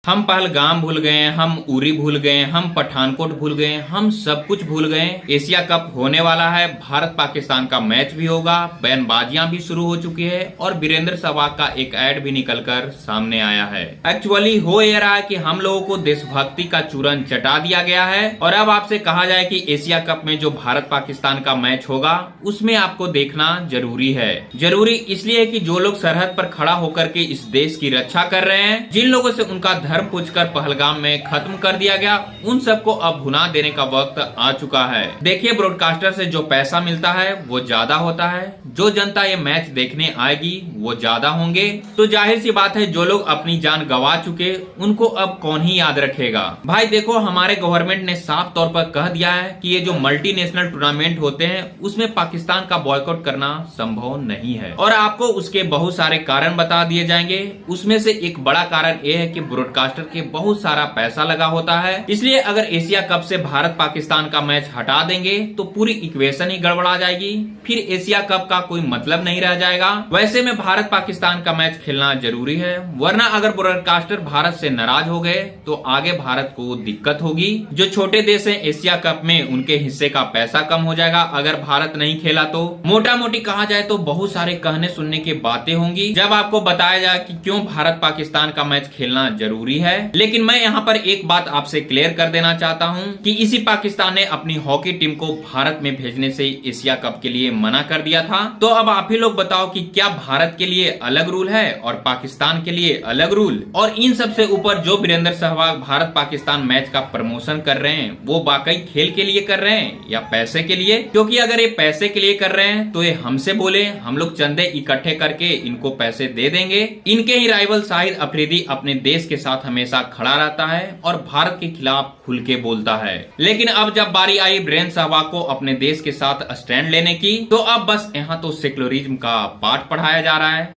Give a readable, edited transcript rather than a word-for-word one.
हम पहलगाम भूल गए, हम उरी भूल गए, हम पठानकोट भूल गए, हम सब कुछ भूल गए। एशिया कप होने वाला है, भारत पाकिस्तान का मैच भी होगा, बयानबाजियां भी शुरू हो चुकी है और वीरेंद्र सहवाग का एक ऐड भी निकलकर सामने आया है। एक्चुअली हो ये रहा है कि हम लोगों को देशभक्ति का चूरन चटा दिया गया है और अब आपसे कहा जाए कि एशिया कप में जो भारत पाकिस्तान का मैच होगा उसमें आपको देखना जरूरी है। जरूरी इसलिए कि जो लोग सरहद पर खड़ा होकर के इस देश की रक्षा कर रहे हैं, जिन लोगों से उनका धर्म पूछकर पहलगाम में खत्म कर दिया गया, उन सबको अब भुना देने का वक्त आ चुका है। देखिए, ब्रॉडकास्टर से जो पैसा मिलता है वो ज्यादा होता है, जो जनता ये मैच देखने आएगी वो ज्यादा होंगे, तो जाहिर सी बात है जो लोग अपनी जान गंवा चुके उनको अब कौन ही याद रखेगा। भाई देखो, हमारे गवर्नमेंट ने साफ तौर पर कह दिया है कि ये जो मल्टीनेशनल टूर्नामेंट होते हैं उसमें पाकिस्तान का बॉयकॉट करना संभव नहीं है और आपको उसके बहुत सारे कारण बता दिए जाएंगे। उसमें से एक बड़ा कारण यह है कि ब्रॉडकास्टर के बहुत सारा पैसा लगा होता है, इसलिए अगर एशिया कप से भारत पाकिस्तान का मैच हटा देंगे तो पूरी इक्वेशन ही गड़बड़ा जाएगी, फिर एशिया कप का कोई मतलब नहीं रह जाएगा। वैसे में भारत पाकिस्तान का मैच खेलना जरूरी है, वरना अगर ब्रॉडकास्टर भारत से नाराज हो गए तो आगे भारत को दिक्कत होगी। जो छोटे देश हैं एशिया कप में उनके हिस्से का पैसा कम हो जाएगा अगर भारत नहीं खेला तो। मोटा मोटी कहा जाए तो बहुत सारे कहने सुनने की बातें होंगी जब आपको बताया जाए कि क्यों भारत पाकिस्तान का मैच खेलना जरूरी है। लेकिन मैं यहाँ पर एक बात आपसे क्लियर कर देना चाहता हूँ कि इसी पाकिस्तान ने अपनी हॉकी टीम को भारत में भेजने से एशिया कप के लिए मना कर दिया था। तो अब आप ही लोग बताओ कि क्या भारत के लिए अलग रूल है और पाकिस्तान के लिए अलग रूल? और इन सबसे ऊपर जो वीरेंद्र सहवाग भारत पाकिस्तान मैच का प्रमोशन कर रहे हैं वो वाकई खेल के लिए कर रहे हैं या पैसे के लिए? क्योंकि अगर ये पैसे के लिए कर रहे हैं तो ये हमसे बोले, हम लोग चंदे इकट्ठे करके इनको पैसे दे देंगे। इनके ही राइवल शाहिद अफरीदी अपने देश के साथ हमेशा खड़ा रहता है और भारत के खिलाफ खुल के बोलता है। लेकिन अब जब बारी आई वीरेंद्र सहवाग को अपने देश के साथ स्टैंड लेने की, तो अब बस यहाँ तो सेक्युलरिज्म का पाठ पढ़ाया जा रहा है।